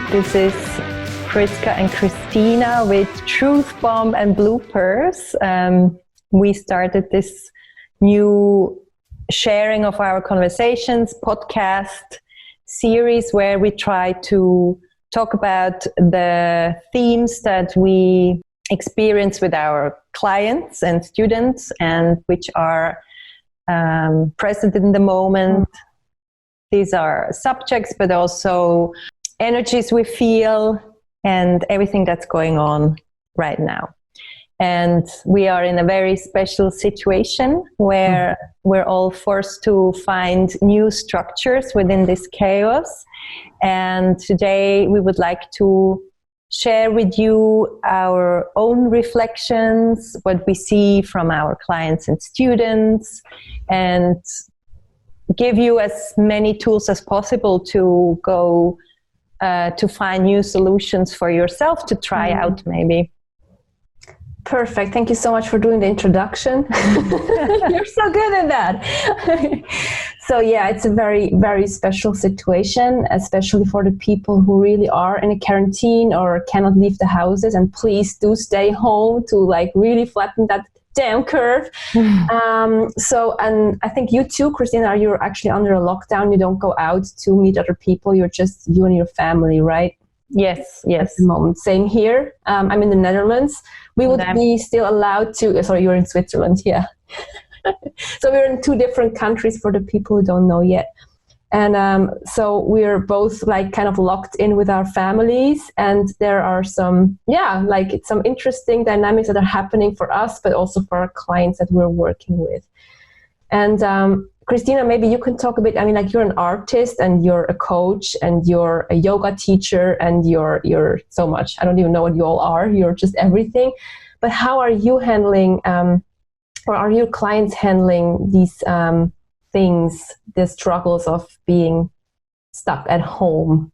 This is Priska and Christina with Truth Bomb and Bloopers. We started this new sharing of our conversations podcast series where we try to talk about the themes that we experience with our clients and students and which are present in the moment. These are subjects, but also energies we feel and everything that's going on right now. And we are in a very special situation where we're all forced to find new structures within this chaos. And today we would like to share with you our own reflections, what we see from our clients and students, and give you as many tools as possible to go to find new solutions for yourself to try out maybe. Perfect. Thank you so much for doing the introduction. You're so good at that. So yeah, it's a very, very special situation, especially for the people who really are in a quarantine or cannot leave the houses. And please do stay home to like really flatten that damn curve. And I think you too, Christina, you're actually under a lockdown. You don't go out to meet other people. You're just you and your family, right? Yes. At the moment. Same here. I'm in the Netherlands. We would be still allowed to, sorry, you're in Switzerland, yeah. So we're in two different countries for the people who don't know yet. And so we're both like kind of locked in with our families, and there are some, some interesting dynamics that are happening for us, but also for our clients that we're working with. And Christina, maybe you can talk a bit. I mean, like you're an artist and you're a coach and you're a yoga teacher and you're so much. I don't even know what you all are. You're just everything. But how are you handling, or are your clients handling these things, the struggles of being stuck at home?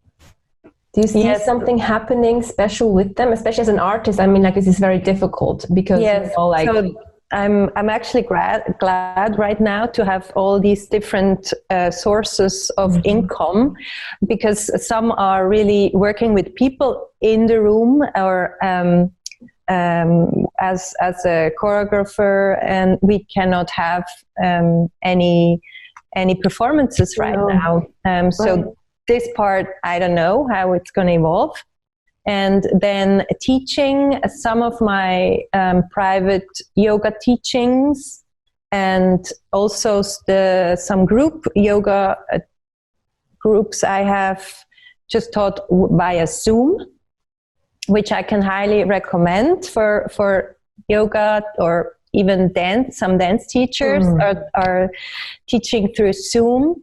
Do you see something happening special with them, especially as an artist? I mean, like this is very difficult because so I'm actually glad right now to have all these different sources of income, because some are really working with people in the room or as a choreographer, and we cannot have any performances right now. So this part, I don't know how it's going to evolve. And then teaching some of my private yoga teachings, and also some group yoga groups I have just taught via Zoom, which I can highly recommend for yoga or even dance. Some dance teachers are teaching through Zoom.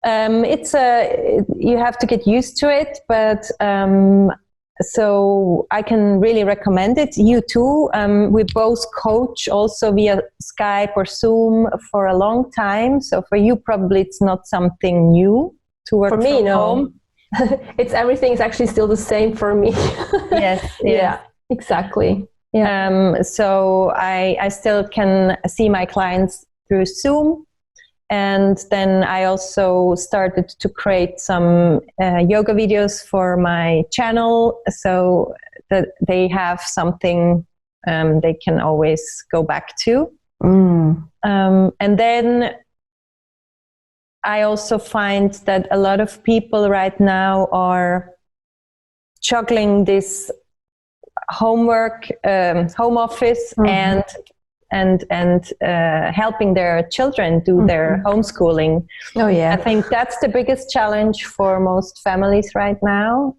You have to get used to it, but so I can really recommend it. You too. We both coach also via Skype or Zoom for a long time. So for you, probably it's not something new to work from home. It's everything is actually still the same for me. Yes. Yeah, exactly. Yeah. So I still can see my clients through Zoom. And then I also started to create some yoga videos for my channel so that they have something they can always go back to. And then I also find that a lot of people right now are juggling this homework, home office, and helping their children do their homeschooling. Oh yeah, I think that's the biggest challenge for most families right now.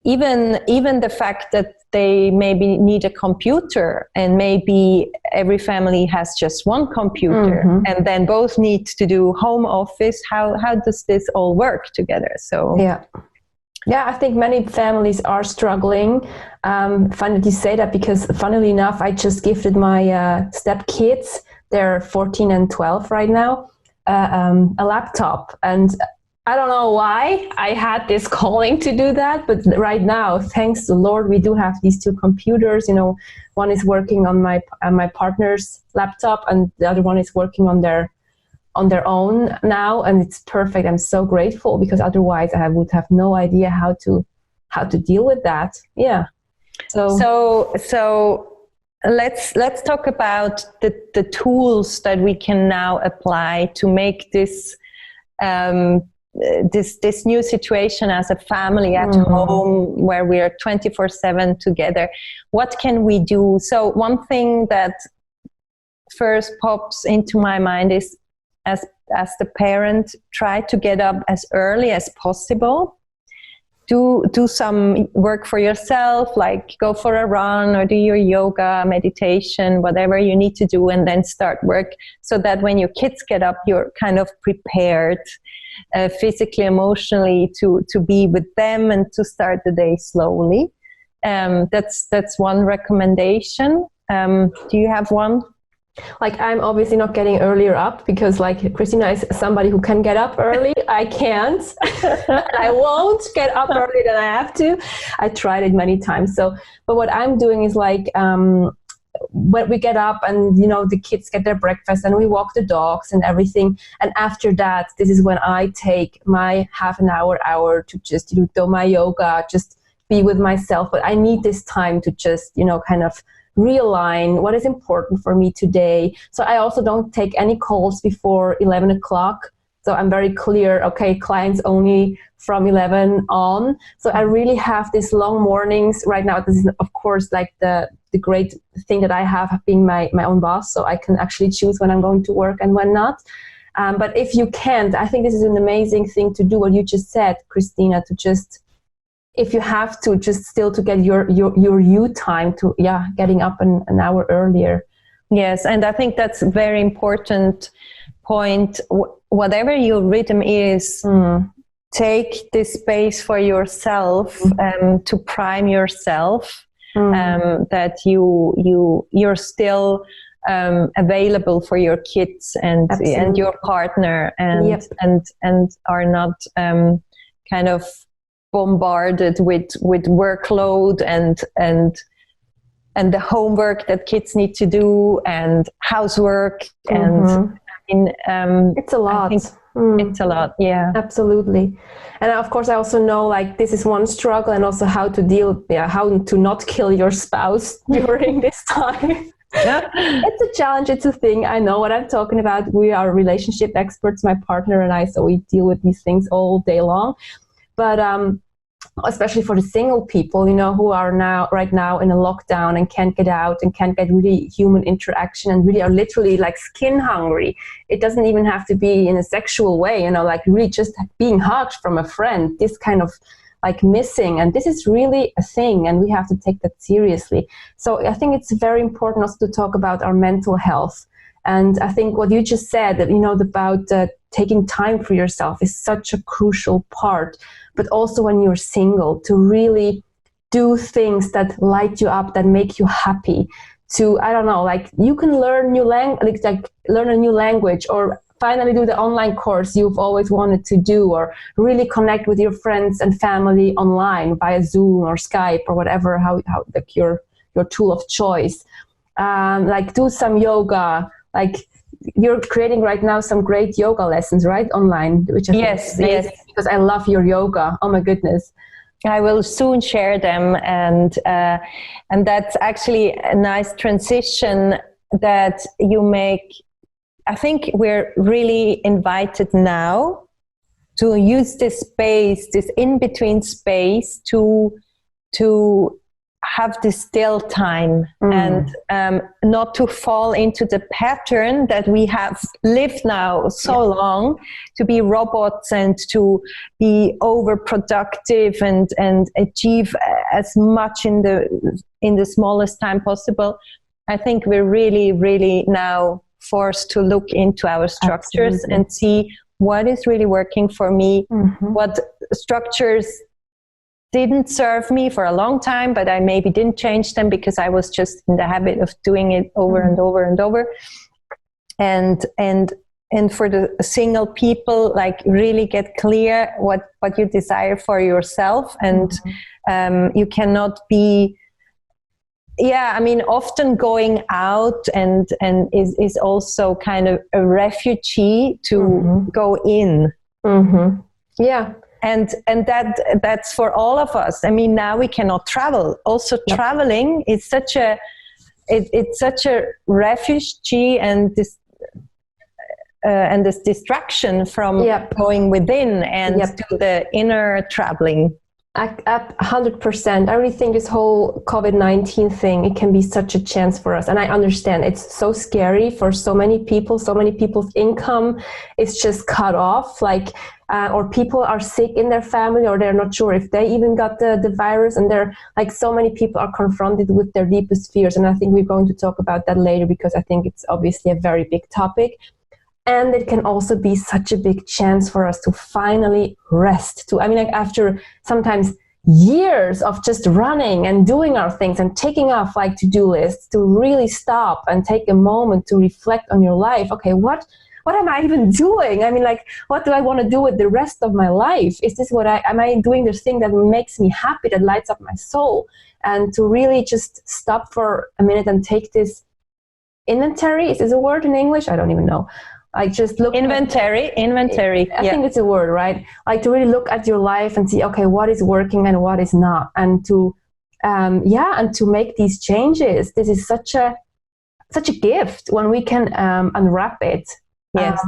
Even the fact that they maybe need a computer, and maybe every family has just one computer, and then both need to do home office. How does this all work together? So yeah, I think many families are struggling. Funny that you say that, because funnily enough, I just gifted my step kids, they're 14 and 12 right now, a laptop. And I don't know why I had this calling to do that, but right now, thanks to the Lord, we do have these two computers. You know, one is working on my partner's laptop, and the other one is working on their on their own now, and it's perfect. I'm so grateful, because otherwise I would have no idea how to deal with that. Yeah. So let's talk about the tools that we can now apply to make this this new situation as a family at home, where we are 24/7 together. What can we do? So one thing that first pops into my mind is, as the parent, try to get up as early as possible. Do some work for yourself, like go for a run or do your yoga, meditation, whatever you need to do, and then start work, so that when your kids get up, you're kind of prepared physically, emotionally to be with them and to start the day slowly. That's one recommendation. Do you have one? Like, I'm obviously not getting earlier up, because like Christina is somebody who can get up early. I can't. I won't get up earlier than I have to. I tried it many times. So, but what I'm doing is like, when we get up and, you know, the kids get their breakfast and we walk the dogs and everything. And after that, this is when I take my half an hour to just, you know, do my yoga, just be with myself. But I need this time to just, you know, kind of realign what is important for me today. So I also don't take any calls before 11 o'clock. So I'm very clear, okay, clients only from 11 on. So I really have these long mornings right now. This is, of course, like the great thing that I have being my own boss. So I can actually choose when I'm going to work and when not. But if you can't, I think this is an amazing thing to do, what you just said, Christina, to just, if you have to, just still to get your you time to, getting up an hour earlier. Yes, and I think that's a very important point. Whatever your rhythm is, take this space for yourself, to prime yourself, that you're still available for your kids and your partner, and are not kind of bombarded with workload and the homework that kids need to do and housework and it's a lot. It's a lot, yeah. Absolutely. And of course I also know, like, this is one struggle, and also how to not kill your spouse during this time. It's a challenge, it's a thing. I know what I'm talking about. We are relationship experts, my partner and I, so we deal with these things all day long. But especially for the single people, you know, who are right now in a lockdown and can't get out and can't get really human interaction, and really are literally like skin hungry. It doesn't even have to be in a sexual way, you know, like really just being hugged from a friend, this kind of like missing. And this is really a thing, and we have to take that seriously. So I think it's very important also to talk about our mental health. And I think what you just said, that, you know, about taking time for yourself is such a crucial part. But also when you're single, to really do things that light you up, that make you happy. To, I don't know, like, you can learn learn a new language, or finally do the online course you've always wanted to do, or really connect with your friends and family online via Zoom or Skype or whatever, how like your tool of choice. Like, do some yoga. Like, you're creating right now some great yoga lessons, right, online, which I think is amazing, because I love your yoga. Oh my goodness. I will soon share them, and that's actually a nice transition that you make. I think we're really invited now to use this space, this in-between space, to have this still time, and not to fall into the pattern that we have lived now so long, to be robots and to be overproductive and achieve as much in the smallest time possible. I think we're really, really now forced to look into our structures and see what is really working for me, what structures didn't serve me for a long time, but I maybe didn't change them because I was just in the habit of doing it over and over and over. And for the single people, like, really get clear what you desire for yourself, and you cannot be yeah, I mean, often going out and is also kind of a refugee to go in. Yeah. And that's for all of us. I mean, now we cannot travel. Also, traveling is such a it's such a refugee and this distraction from going within and to the inner traveling. 100%. I really think this whole COVID-19 thing, it can be such a chance for us. And I understand it's so scary for so many people. So many people's income is just cut off, like, or people are sick in their family, or they're not sure if they even got the virus. And they're like, so many people are confronted with their deepest fears. And I think we're going to talk about that later, because I think it's obviously a very big topic. And it can also be such a big chance for us to finally rest. I mean, like, after sometimes years of just running and doing our things and taking off like to-do lists, to really stop and take a moment to reflect on your life. Okay, what am I even doing? I mean, like, what do I want to do with the rest of my life? Is this am I doing this thing that makes me happy, that lights up my soul? And to really just stop for a minute and take this inventory. Is this a word in English? I don't even know. I just look inventory. I think it's a word, right? Like, to really look at your life and see, okay, what is working and what is not, and to and to make these changes. This is such a gift when we can unwrap it. Yes.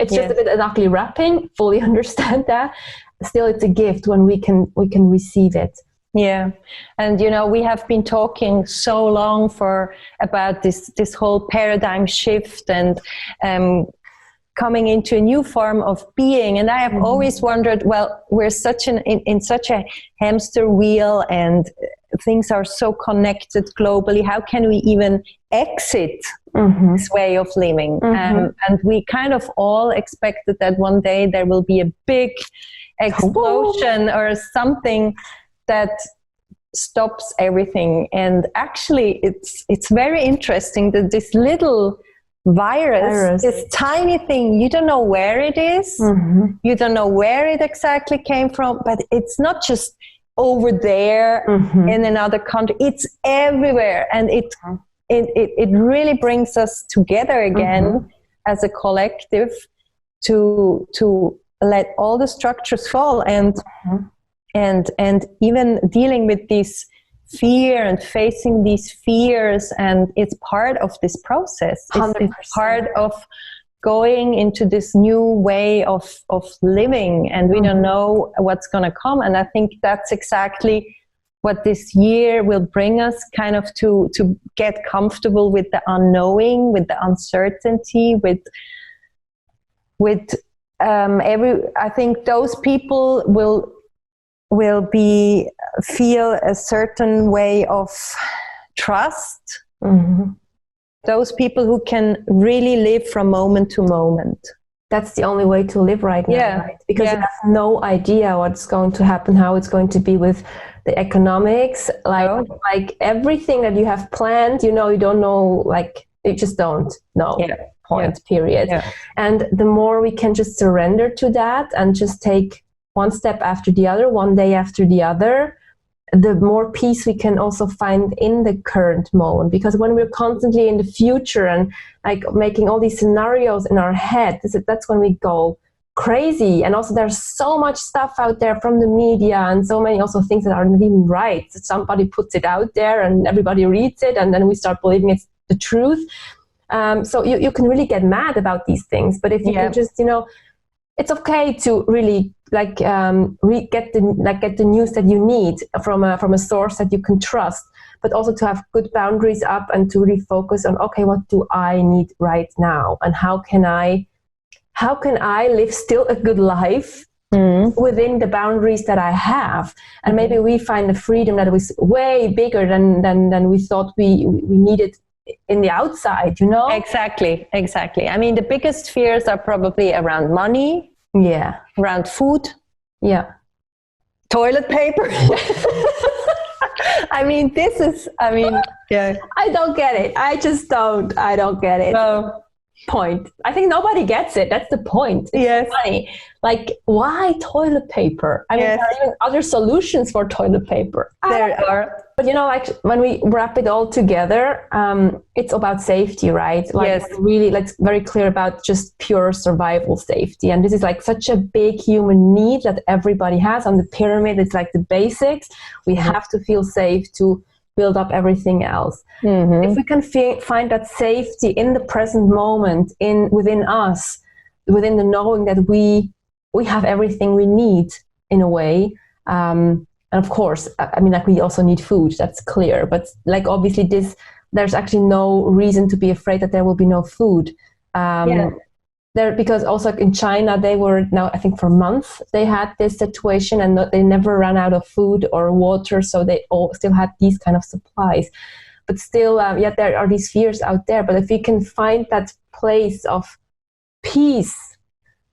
It's just a bit of ugly wrapping. Fully understand that. Still, it's a gift when we can receive it. Yeah. And, you know, we have been talking so long about this whole paradigm shift and coming into a new form of being. And I have always wondered, well, we're in such a hamster wheel, and things are so connected globally. How can we even exit this way of living? And we kind of all expected that one day there will be a big explosion or something that stops everything. And actually, it's very interesting that this little virus, this tiny thing, you don't know where it is, you don't know where it exactly came from, but it's not just over there in another country, it's everywhere. And it really brings us together again as a collective to let all the structures fall and even dealing with this fear and facing these fears. And it's part of this process. It's part of going into this new way of living, and we don't know what's going to come. And I think that's exactly what this year will bring us, kind of to get comfortable with the unknowing, with the uncertainty, I think those people will feel a certain way of trust. Those people who can really live from moment to moment. That's the only way to live right now, right? Because you have no idea what's going to happen, how it's going to be with the economics, like everything that you have planned, you don't know, like, you just don't know. Period. And the more we can just surrender to that and just take one step after the other, one day after the other, the more peace we can also find in the current moment. Because when we're constantly in the future and like making all these scenarios in our head, that's when we go crazy. And also there's so much stuff out there from the media and so many also things that aren't even right. Somebody puts it out there and everybody reads it, and then we start believing it's the truth. So you can really get mad about these things. But if you can just, it's okay to really get the news that you need from a source that you can trust, but also to have good boundaries up and to really focus on, okay, what do I need right now, and how can I live still a good life within the boundaries that I have. And maybe we find a freedom that was way bigger than we thought we needed in the outside, Exactly. I mean, the biggest fears are probably around money, around food, toilet paper. I don't get it. I don't get it. No. Point. I think nobody gets it. That's the point. It's funny. Like, why toilet paper? I mean, there are even other solutions for toilet paper. There are. But like when we wrap it all together, it's about safety, right? Like yes. Really, it's very clear about just pure survival safety. And this is like such a big human need that everybody has on the pyramid. It's like the basics. We have to feel safe to build up everything else. If we can find that safety in the present moment, within us, within the knowing that we have everything we need in a way. And of course, I mean, like we also need food, that's clear. But like obviously there's actually no reason to be afraid that there will be no food. Because also in China, they were now, I think for months, they had this situation and they never ran out of food or water. So they all still had these kind of supplies. But still, there are these fears out there. But if we can find that place of peace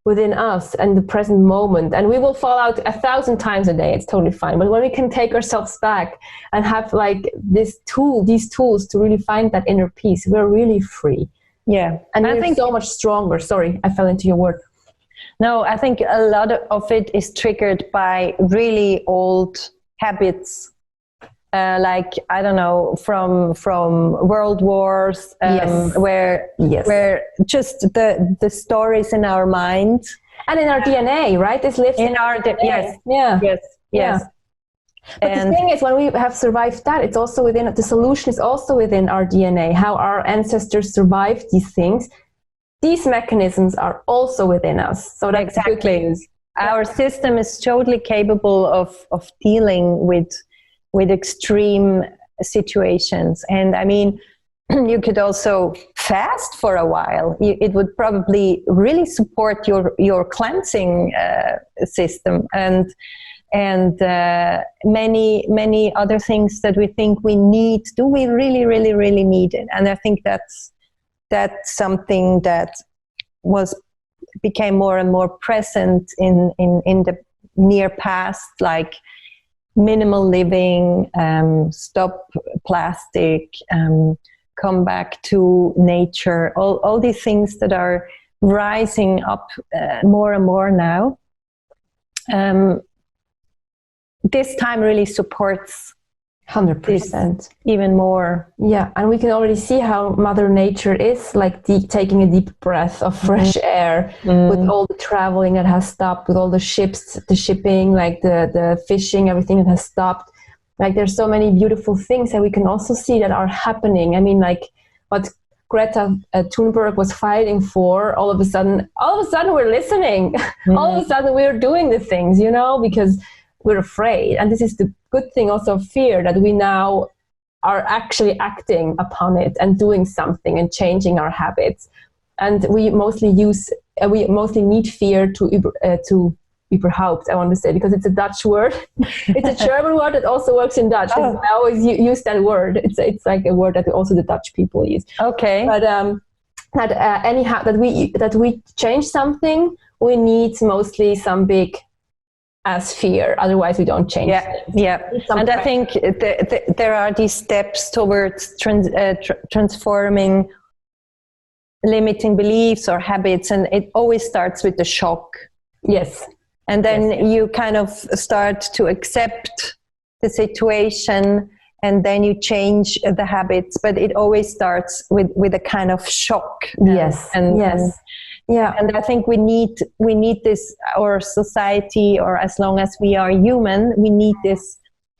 within us and the present moment, and we will fall out 1,000 times a day, it's totally fine. But when we can take ourselves back and have like these tools to really find that inner peace, we're really free. Yeah. And I think so much stronger. Sorry, I fell into your word. No, I think a lot of it is triggered by really old habits. Like, I don't know, from world wars, where just the stories in our mind and in our DNA, right? It's lived in our DNA. Yes. But the thing is, when we have survived that, it's also within the solution is also within our DNA. How our ancestors survived these things, these mechanisms are also within us. So that's good news. Our system is totally capable of dealing with extreme situations. And I mean, you could also fast for a while. It would probably really support your cleansing system and many other things that we think we need. Do we really need it? And I think that's something that became more and more present in the near past, like minimal living, stop plastic, come back to nature, all these things that are rising up more and more now. This time really supports 100% even more. Yeah, and we can already see how Mother Nature is like taking a deep breath of fresh air with all the traveling that has stopped, with all the ships, the shipping, like the fishing, everything that has stopped. Like there's so many beautiful things that we can also see that are happening. I mean, like what Greta Thunberg was fighting for, all of a sudden we're listening. All of a sudden we're doing the things, because we're afraid. And this is the good thing also of fear, that we now are actually acting upon it and doing something and changing our habits. And we mostly need fear to überhaupt, I want to say, because it's a Dutch word. It's a German word that also works in Dutch. I always use that word. It's like a word that also the Dutch people use. Okay. But anyhow, that we change something, we need mostly some big as fear, otherwise we don't change things. And I think there are these steps towards transforming limiting beliefs or habits, and it always starts with the shock. Yes. And then you kind of start to accept the situation, and then you change the habits, but it always starts with a kind of shock. And I think we need this, our society, or as long as we are human, we need this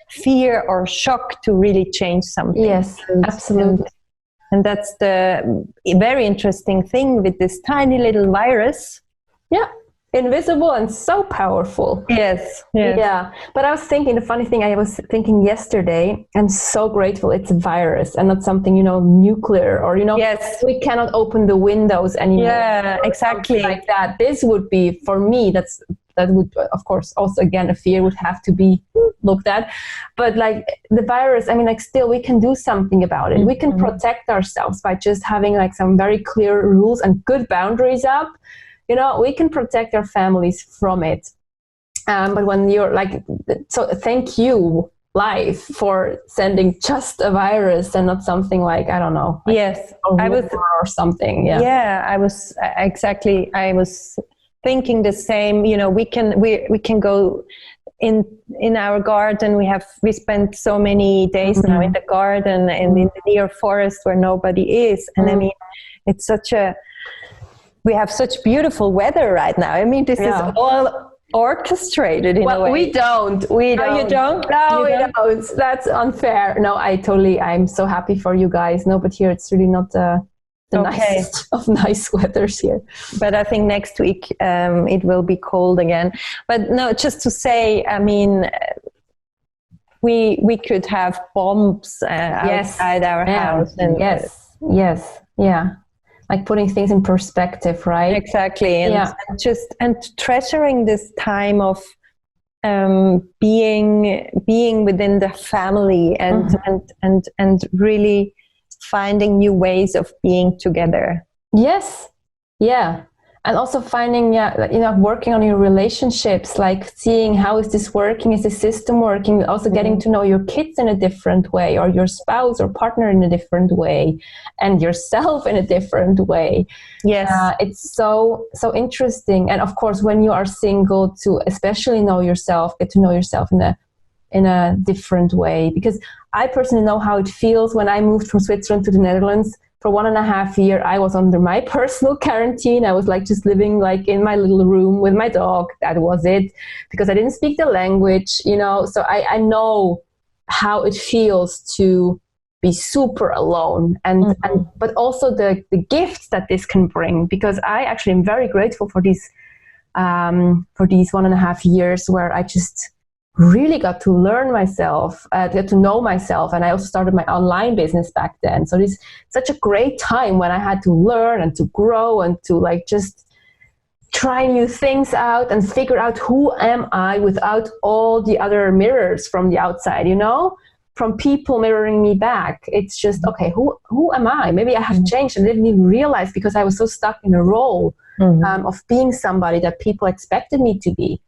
fear or shock to really change something. Yes, absolutely. And that's the very interesting thing with this tiny little virus. Yeah. Invisible and so powerful. Yes. Yeah. But I was thinking, the funny thing, I was thinking yesterday, I'm so grateful it's a virus and not something, nuclear or, we cannot open the windows anymore. Yeah, exactly. Like that. This would be, for me, that would, of course, also again, a fear would have to be looked at. But like the virus, I mean, like still we can do something about it. We can protect ourselves by just having like some very clear rules and good boundaries up. We can protect our families from it. But when you're like, so thank you, life, for sending just a virus and not something like, I don't know. Like I was, or something. I was thinking the same. We can go in our garden, we spent so many days now in the garden and in the near forest where nobody is. And I mean, it's we have such beautiful weather right now. I mean, this is all orchestrated in a way. We don't. Oh, you don't? No, we don't. That's unfair. No, I'm so happy for you guys. No, but here it's really not the nicest of nice weathers here. But I think next week it will be cold again. But no, just to say, I mean, we could have bombs outside our house. And yes. Like putting things in perspective, right? Exactly. And treasuring this time of being within the family and really finding new ways of being together. Yes. Yeah. And also finding, working on your relationships, like seeing how is this working? Is the system working? Also getting to know your kids in a different way, or your spouse or partner in a different way, and yourself in a different way. Yes. It's so interesting. And of course, when you are single, to especially know yourself, get to know yourself in a different way. Because I personally know how it feels when I moved from Switzerland to the Netherlands. For 1.5 years, I was under my personal quarantine. I was like just living like in my little room with my dog. That was it, because I didn't speak the language, So I know how it feels to be super alone, but also the gifts that this can bring. Because I actually am very grateful for these 1.5 years where I just really got to learn myself, get to know myself. And I also started my online business back then. So it's such a great time when I had to learn and to grow and to like just try new things out and figure out who am I without all the other mirrors from the outside, from people mirroring me back. It's just, okay, who am I? Maybe I have changed and didn't even realize, because I was so stuck in a role of being somebody that people expected me to be.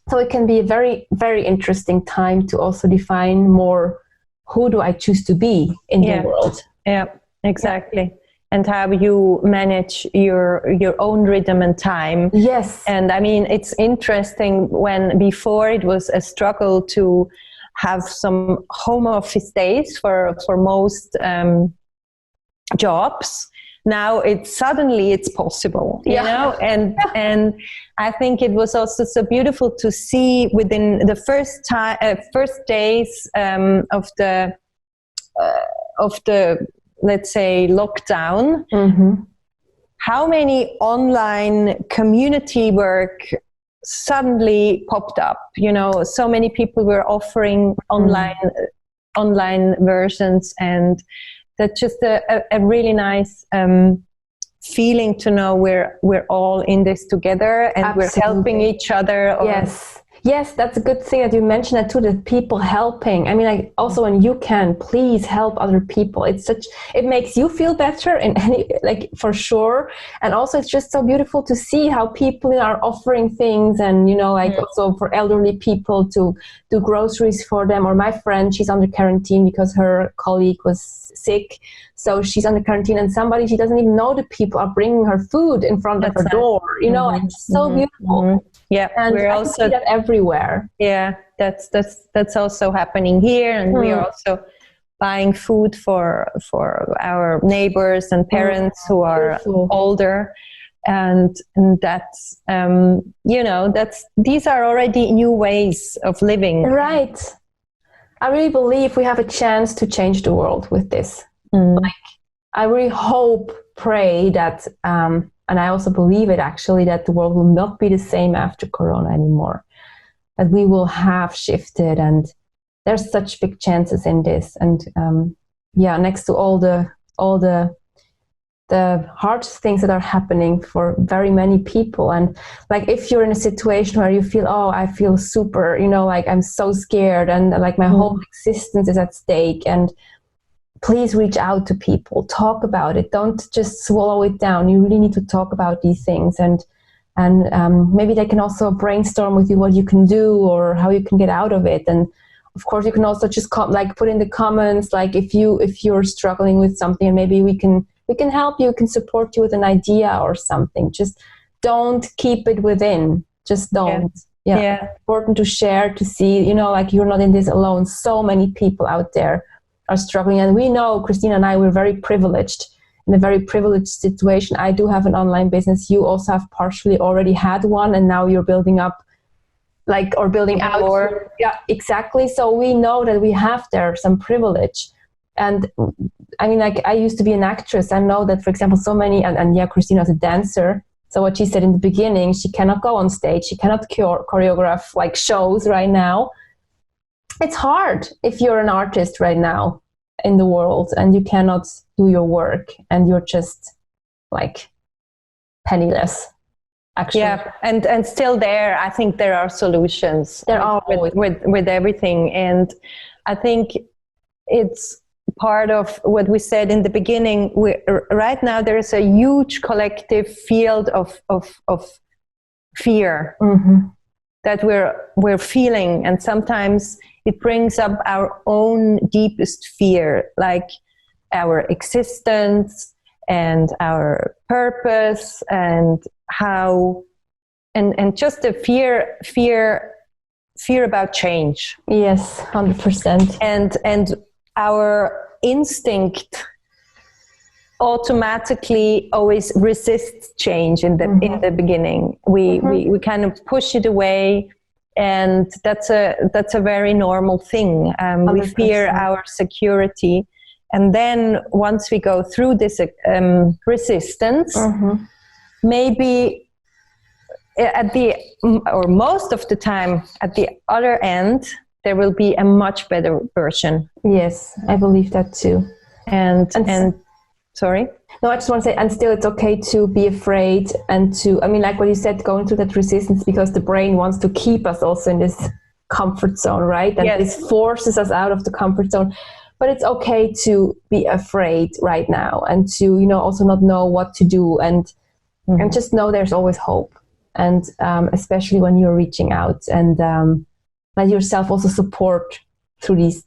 So it can be a very, very interesting time to also define more, who do I choose to be in the world? Yeah, exactly. Yeah. And how you manage your own rhythm and time. Yes. And I mean, it's interesting when before it was a struggle to have some home office days for most jobs. Now it's possible, you know, and I think it was also so beautiful to see within the first days of the let's say lockdown, how many online community work suddenly popped up. So many people were offering online versions, and that's just a really nice feeling to know we're all in this together, and we're helping each other. Yes, that's a good thing that you mentioned that too, that people helping. I mean, also when you can, please help other people. It makes you feel better for sure. And also it's just so beautiful to see how people are offering things, and, also for elderly people to do groceries for them. Or my friend, she's under quarantine because her colleague was sick. So she's under quarantine, and somebody she doesn't even know, the people are bringing her food in front of her door. It's so beautiful. Yeah, and we're also see that everywhere. Yeah, that's also happening here, and we are also buying food for our neighbors and parents who are older, and that's these are already new ways of living. Right. I really believe we have a chance to change the world with this. I really hope, pray that. And I also believe it actually, that the world will not be the same after Corona anymore. That we will have shifted, and there's such big chances in this. And next to all the hard things that are happening for very many people, and like if you're in a situation where you feel, I feel super, like I'm so scared, and like my whole existence is at stake, and please reach out to people, talk about it. Don't just swallow it down. You really need to talk about these things, and maybe they can also brainstorm with you what you can do or how you can get out of it. And of course, you can also just put in the comments, like if you're struggling with something, and maybe we can help you, can support you with an idea or something. Just don't keep it within. Just don't. important to share, to see, you know, like you're not in this alone. So many people out there are struggling. And we know, Christina and I, we're very privileged, in a very privileged situation. I do have an online business. You also have partially already had one, and now you're building up, like, or building out more. Yeah, exactly. So we know that we have there some privilege. And I mean, like, I used to be an actress. I know that, for example, so many, and Christina's a dancer. So what she said in the beginning, she cannot go on stage. She cannot choreograph like shows right now. It's hard if you're an artist right now in the world and you cannot do your work and you're just like penniless. Actually. Yeah, and still there, I think there are solutions. There are with everything, and I think it's part of what we said in the beginning. Right now there is a huge collective field of fear that we're feeling, and sometimes it brings up our own deepest fear, like our existence and our purpose, and how and just the fear about change. Yes, 100%. And our instinct automatically always resists change in the beginning. We kind of push it away, and that's a very normal thing. We fear our security, and then once we go through this resistance, maybe most of the time at the other end, there will be a much better version. Yes, I believe that too. And sorry? No, I just want to say, and still it's okay to be afraid and to, I mean, like what you said, going through that resistance, because the brain wants to keep us also in this comfort zone, right? And this forces us out of the comfort zone. But it's okay to be afraid right now, and to, you know, also not know what to do, and just know there's always hope. And especially when you're reaching out, and let yourself also support through these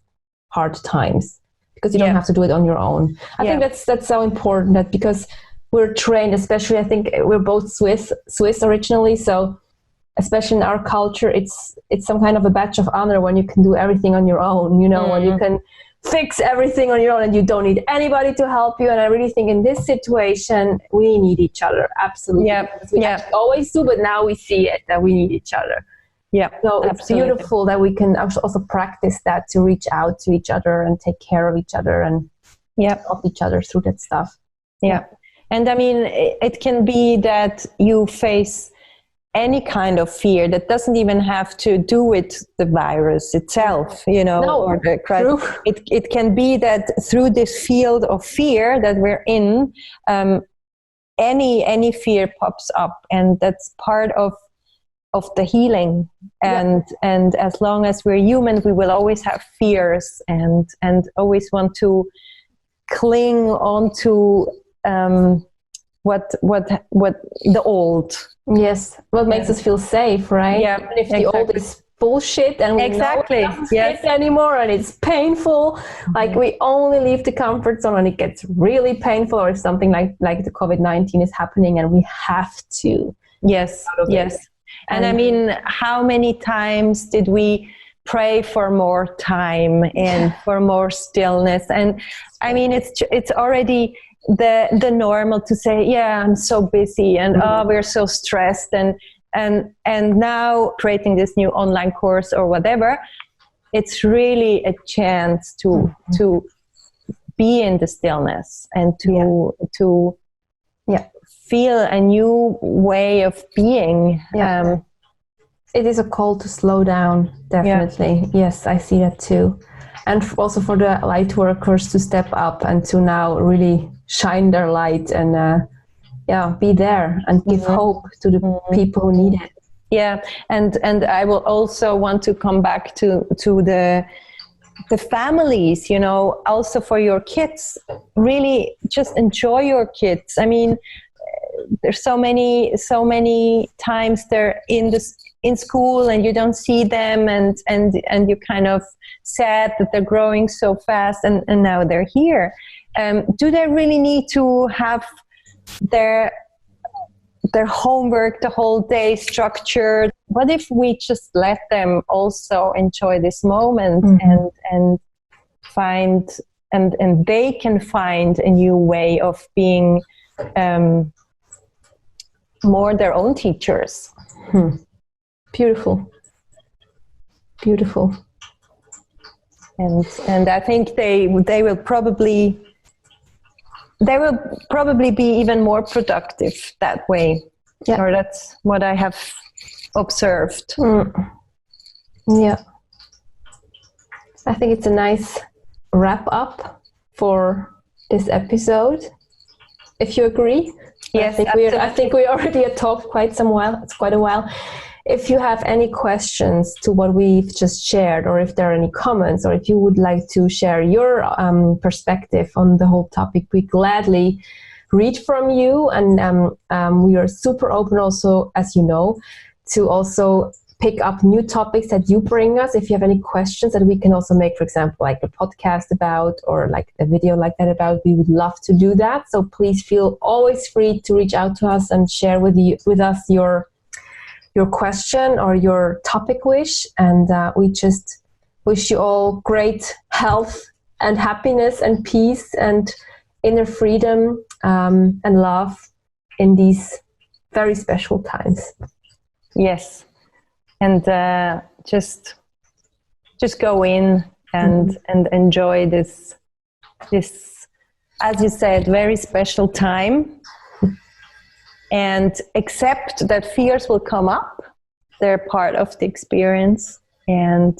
hard times, because you don't have to do it on your own. I think that's so important, that because we're trained, especially I think we're both Swiss originally, so especially in our culture, it's some kind of a badge of honor when you can do everything on your own, you know, when you can fix everything on your own and you don't need anybody to help you. And I really think in this situation, we need each other. Absolutely. We always do, but now we see it, that we need each other. Yeah. So it's beautiful that we can also practice that, to reach out to each other and take care of each other and help each other through that stuff. Yeah. And I mean, it can be that you face any kind of fear that doesn't even have to do with the virus itself, you know, or the crisis. It can be that through this field of fear that we're in, any fear pops up, and that's part of the healing. And as long as we're human, we will always have fears, and always want to cling on to what the old. Yes, what makes us feel safe, right? Yeah, even if the old is bullshit and we know it doesn't fit anymore and it's painful, like we only leave the comfort zone when it gets really painful, or something like the COVID-19 is happening, and we have to. Yes. And I mean, how many times did we pray for more time and for more stillness? And I mean, it's already the normal to say, I'm so busy, and we're so stressed, and now creating this new online course or whatever, it's really a chance to be in the stillness and to feel a new way of being. It is a call to slow down, definitely. Yes, I see that too. And also for the light workers to step up and to now really shine their light and be there and give hope to the people who need it. Yeah, and I will also want to come back to the families, you know, also for your kids. Really just enjoy your kids. I mean, there's so many times they're in school and you don't see them, and you're kind of sad that they're growing so fast, and now they're here. Do they really need to have their homework the whole day structured? what if we just let them also enjoy this moment and find and they can find a new way of being more their own teachers. Beautiful. And I think they will probably be even more productive that way. Yeah. Or that's what I have observed. Yeah. I think it's a nice wrap up for this episode. If you agree. Yes, I think we already talked quite a while. If you have any questions to what we've just shared, or if there are any comments, or if you would like to share your perspective on the whole topic, we gladly read from you. And we are super open also, as you know, to also pick up new topics that you bring us. If you have any questions that we can also make, for example, like a podcast about, or like a video like that about, we would love to do that. So please feel always free to reach out to us and share with us your question or your topic wish. And we just wish you all great health and happiness and peace and inner freedom and love in these very special times. Yes. And just go in and enjoy this, as you said, very special time. And accept that fears will come up. They're part of the experience. And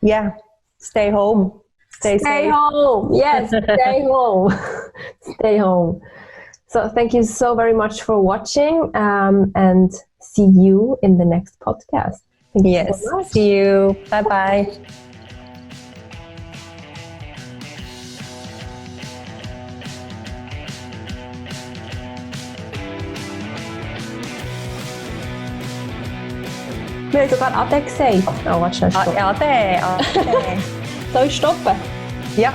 yeah, stay home. Stay safe. Home. Yes, stay home. Stay home. So thank you so very much for watching, and see you in the next podcast. Thank you so much. See you. Bye-bye. Wir haben sogar Ade gesagt. Oh, warte, stopp. Ade. Soll ich stoppen? Ja.